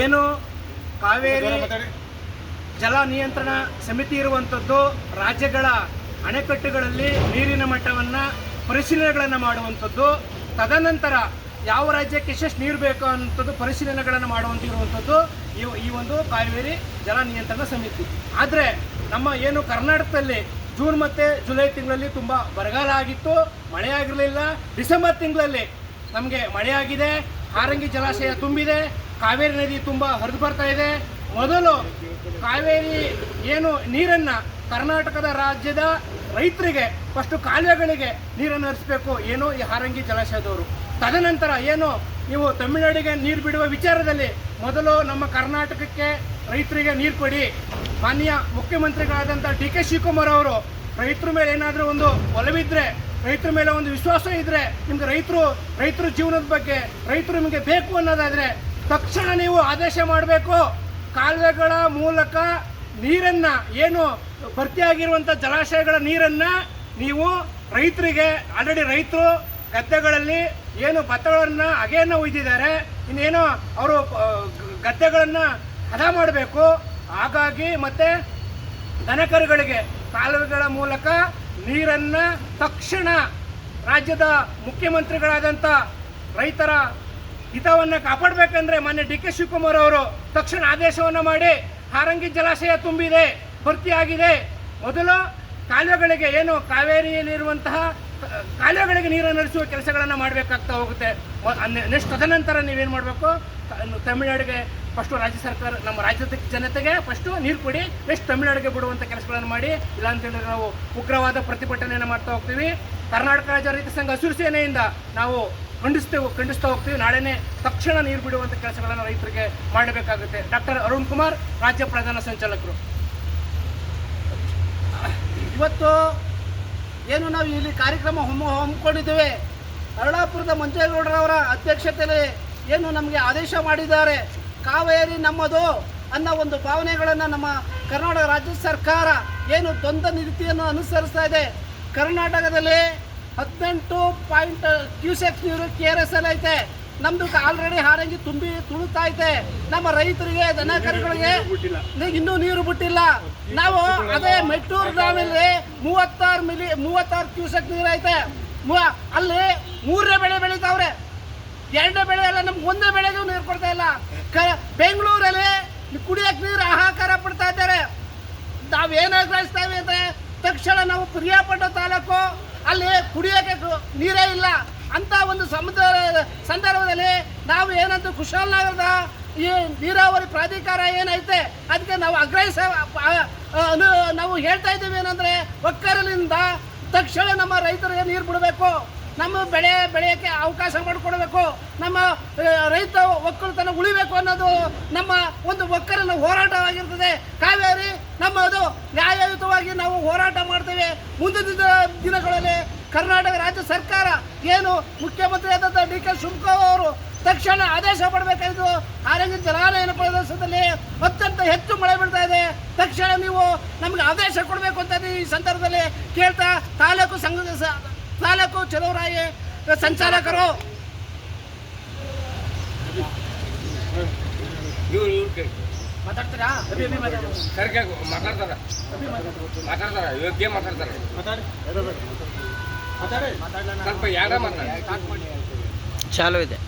ಏನು ಕಾವೇರಿ ಜಲ ನಿಯಂತ್ರಣ ಸಮಿತಿ ಇರುವಂಥದ್ದು ರಾಜ್ಯಗಳ ಅಣೆಕಟ್ಟುಗಳಲ್ಲಿ ನೀರಿನ ಮಟ್ಟವನ್ನು ಪರಿಶೀಲನೆಗಳನ್ನು ಮಾಡುವಂಥದ್ದು, ತದನಂತರ ಯಾವ ರಾಜ್ಯಕ್ಕೆ ಎಷ್ಟೆಷ್ಟು ನೀರು ಬೇಕು ಅನ್ನೋಂಥದ್ದು ಪರಿಶೀಲನೆಗಳನ್ನು ಮಾಡುವಂತಿರುವಂಥದ್ದು ಈ ಒಂದು ಕಾವೇರಿ ಜಲ ನಿಯಂತ್ರಣ ಸಮಿತಿ. ಆದರೆ ನಮ್ಮ ಏನು ಕರ್ನಾಟಕದಲ್ಲಿ ಜೂನ್ ಮತ್ತು ಜುಲೈ ತಿಂಗಳಲ್ಲಿ ತುಂಬ ಬರಗಾಲ ಆಗಿತ್ತು, ಮಳೆಯಾಗಿರಲಿಲ್ಲ. ಡಿಸೆಂಬರ್ ತಿಂಗಳಲ್ಲಿ ನಮಗೆ ಮಳೆಯಾಗಿದೆ, ಹಾರಂಗಿ ಜಲಾಶಯ ತುಂಬಿದೆ, ಕಾವೇರಿ ನದಿ ತುಂಬ ಹರಿದು ಬರ್ತಾ ಇದೆ. ಮೊದಲು ಕಾವೇರಿ ಏನು ನೀರನ್ನು ಕರ್ನಾಟಕದ ರಾಜ್ಯದ ರೈತರಿಗೆ ಫಸ್ಟು ಕಾಲುವೆಗಳಿಗೆ ನೀರನ್ನು ಹರಿಸಬೇಕು, ಏನು ಈ ಹಾರಂಗಿ ಜಲಾಶಯದವರು. ತದನಂತರ ಏನು ನೀವು ತಮಿಳುನಾಡಿಗೆ ನೀರು ಬಿಡುವ ವಿಚಾರದಲ್ಲಿ ಮೊದಲು ನಮ್ಮ ಕರ್ನಾಟಕಕ್ಕೆ ರೈತರಿಗೆ ನೀರು ಕೊಡಿ. ಮಾನ್ಯ ಮುಖ್ಯಮಂತ್ರಿಗಳಾದಂಥ ಡಿ ಕೆ ಶಿವಕುಮಾರ್ ಅವರು ರೈತರ ಮೇಲೆ ಏನಾದರೂ ಒಂದು ಒಲವಿದ್ದರೆ, ರೈತರ ಮೇಲೆ ಒಂದು ವಿಶ್ವಾಸ ಇದ್ದರೆ, ನಿಮ್ಗೆ ರೈತರ ಜೀವನದ ಬಗ್ಗೆ ರೈತರು ನಿಮಗೆ ಬೇಕು ಅನ್ನೋದಾದರೆ ತಕ್ಷಣ ನೀವು ಆದೇಶ ಮಾಡಬೇಕು. ಕಾಲುವೆಗಳ ಮೂಲಕ ನೀರನ್ನು ಏನು ಭರ್ತಿಯಾಗಿರುವಂಥ ಜಲಾಶಯಗಳ ನೀರನ್ನು ನೀವು ರೈತರಿಗೆ, ಆಲ್ರೆಡಿ ರೈತರು ಗದ್ದೆಗಳಲ್ಲಿ ಏನು ಭತ್ತಗಳನ್ನು ಅಗೆಯನ್ನು ಒಯ್ದಿದ್ದಾರೆ, ಇನ್ನೇನು ಅವರು ಗದ್ದೆಗಳನ್ನು ಹದ ಮಾಡಬೇಕು. ಹಾಗಾಗಿ ಮತ್ತೆ ದನಕರುಗಳಿಗೆ ಕಾಲುವೆಗಳ ಮೂಲಕ ನೀರನ್ನು ತಕ್ಷಣ ರಾಜ್ಯದ ಮುಖ್ಯಮಂತ್ರಿಗಳಾದಂಥ ರೈತರ ಹಿತವನ್ನು ಕಾಪಾಡಬೇಕಂದ್ರೆ ಮಾನ್ಯ ಡಿ ಕೆ ಶಿವಕುಮಾರ್ ಅವರು ತಕ್ಷಣ ಆದೇಶವನ್ನು ಮಾಡಿ, ಹಾರಂಗಿ ಜಲಾಶಯ ತುಂಬಿದೆ, ಭರ್ತಿಯಾಗಿದೆ, ಮೊದಲು ಕಾಲುವೆಗಳಿಗೆ ಏನು ಕಾವೇರಿಯಲ್ಲಿರುವಂತಹ ಕಾಲುವೆಗಳಿಗೆ ನೀರನ್ನು ಹರಿಸುವ ಕೆಲಸಗಳನ್ನು ಮಾಡಬೇಕಾಗ್ತಾ ಹೋಗುತ್ತೆ. ನೆಕ್ಸ್ಟ್ ತದನಂತರ ನೀವೇನು ಮಾಡಬೇಕು, ತಮಿಳುನಾಡಿಗೆ ಫಸ್ಟು ರಾಜ್ಯ ಸರ್ಕಾರ, ನಮ್ಮ ರಾಜ್ಯದ ಜನತೆಗೆ ಫಸ್ಟು ನೀರು ಕೊಡಿ, ನೆಕ್ಸ್ಟ್ ತಮಿಳುನಾಡಿಗೆ ಬಿಡುವಂಥ ಕೆಲಸಗಳನ್ನು ಮಾಡಿ. ಇಲ್ಲಾಂತೇಳಿದ್ರೆ ನಾವು ಉಗ್ರವಾದ ಪ್ರತಿಭಟನೆಯನ್ನು ಮಾಡ್ತಾ ಹೋಗ್ತೀವಿ. ಕರ್ನಾಟಕ ರಾಜ್ಯ ರೈತ ಸಂಘ ಹಸಿರು ಸೇನೆಯಿಂದ ನಾವು ಖಂಡಿಸ್ತಾ ಹೋಗ್ತೀವಿ. ನಾಳೆನೇ ತಕ್ಷಣ ನೀರು ಬಿಡುವಂಥ ಕೆಲಸಗಳನ್ನು ರೈತರಿಗೆ ಮಾಡಬೇಕಾಗುತ್ತೆ. ಡಾಕ್ಟರ್ ಅರುಣ್ ಕುಮಾರ್, ರಾಜ್ಯ ಪ್ರಧಾನ ಸಂಚಾಲಕರು. ಇವತ್ತು ಏನು ನಾವು ಇಲ್ಲಿ ಕಾರ್ಯಕ್ರಮ ಹಮ್ಮಿಕೊಂಡಿದ್ದೇವೆ, ಅರುಳಾಪುರದ ಮಂಜೇಗೌಡರವರ ಅಧ್ಯಕ್ಷತೆಯಲ್ಲಿ ಏನು ನಮಗೆ ಆದೇಶ ಮಾಡಿದ್ದಾರೆ, ಕಾವೇರಿ ನಮ್ಮದು ಅನ್ನೋ ಒಂದು ಭಾವನೆಗಳನ್ನು ನಮ್ಮ ಕರ್ನಾಟಕ ರಾಜ್ಯ ಸರ್ಕಾರ ಏನು ದ್ವಂದ್ವ ನೀತಿಯನ್ನು ಅನುಸರಿಸ್ತಾ ಇದೆ. ಕರ್ನಾಟಕದಲ್ಲಿ 18 ಕ್ಯೂಸೆಕ್ಸ್ ನೀರು KRS ಅಲ್ಲಿ ಐತೆ. ನಮ್ದು ಆಲ್ರೆಡಿ ಹಾರಂಗಿ ತುಂಬಿ ತುಳುತ್ತಾ ಐತೆ. ನಮ್ಮ ರೈತರಿಗೆ, ದನ ಕರುಗಳಿಗೆ ಇನ್ನೂ ನೀರು ಬಿಟ್ಟಿಲ್ಲ. ನಾವು ಅದೇ ಮೆಟ್ಟೂರು ಡ್ಯಾಮಲ್ಲಿ 36 ಕ್ಯೂಸೆಕ್ ನೀರು ಐತೆ. ಅಲ್ಲಿ 3ನೇ ಬೆಳೆ ಬೆಳೀತಾವ್ರೆ, 2ನೇ ಬೆಳೆ ಎಲ್ಲ ನಮ್ಗೆ 1ನೇ ಬೆಳೆಗೂ ನೀರು ಕೊಡ್ತಾ ಇಲ್ಲ. ಬೆಂಗಳೂರಲ್ಲಿ ಕುಡಿಯಕ್ಕೆ ನೀರು ಹಾಹಾಕಾರ ಪಡ್ತಾ ಇದ್ದಾರೆ. ನಾವೇನು ಆಗ್ರಹಿಸ್ತಾವೆ ಅಂದರೆ ತಕ್ಷಣ ನಾವು ಪ್ರಿಯಾಪಟ್ಟ ತಾಲೂಕು ಅಲ್ಲಿ ಕುಡಿಯೋಕ್ಕೆ ನೀರೇ ಇಲ್ಲ ಅಂತ ಒಂದು ಸಂದರ್ಭದಲ್ಲಿ ನಾವು ಏನಂತ ಕುಶಾಲನಗರದ ಈ ನೀರಾವರಿ ಪ್ರಾಧಿಕಾರ ಏನೈತೆ ಅದಕ್ಕೆ ನಾವು ನಾವು ಹೇಳ್ತಾ ಇದ್ದೀವಿ ಏನಂದರೆ ಒಕ್ಕಲಿನಿಂದ ತಕ್ಷಣ ನಮ್ಮ ರೈತರಿಗೆ ನೀರು ಬಿಡಬೇಕು, ನಮ್ಮ ಬೆಳೆಯೋಕ್ಕೆ ಅವಕಾಶ ಮಾಡಿಕೊಡಬೇಕು, ನಮ್ಮ ರೈತ ಒಕ್ಕಲುತನ ಉಳಿಬೇಕು ಅನ್ನೋದು ನಮ್ಮ ಒಂದು ಒಕ್ಕಲಿನ ಹೋರಾಟವಾಗಿರ್ತದೆ. ಕಾವೇರಿ ನಮ್ಮದು ನ್ಯಾಯಯುತವಾಗಿ ನಾವು ಹೋರಾಟ ಮಾಡ್ತೇವೆ. ಮುಂದಿನ ದಿನಗಳಲ್ಲಿ ಕರ್ನಾಟಕ ರಾಜ್ಯ ಸರ್ಕಾರ ಏನು ಮುಖ್ಯಮಂತ್ರಿ ಆದಂಥ ಡಿ ಕೆ ಶಿವಕುಮಾರ್ ಅವರು ತಕ್ಷಣ ಆದೇಶ ಪಡಬೇಕಾಗಿದ್ದು, ಹಾರಂಗಿ ಜಲಾನಯನ ಪ್ರದೇಶದಲ್ಲಿ ಅತ್ಯಂತ ಹೆಚ್ಚು ಮಳೆ ಬೀಳ್ತಾ ಇದೆ, ತಕ್ಷಣ ನೀವು ನಮಗೆ ಆದೇಶ ಕೊಡಬೇಕು ಅಂತ ಈ ಸಂದರ್ಭದಲ್ಲಿ ಕೇಳ್ತಾ ತಾಲೂಕು ಚಲುವರಾಯಿ ಸಂಚಾಲಕರು ಮಾತಾಡ್ತೀರಾ? ಯೋಗ್ಯ ಮಾತಾಡ್ತಾರೆ, ಸ್ವಲ್ಪ ಯಾರ ಮಾತಾಡ ಚಾಲು ಇದೆ.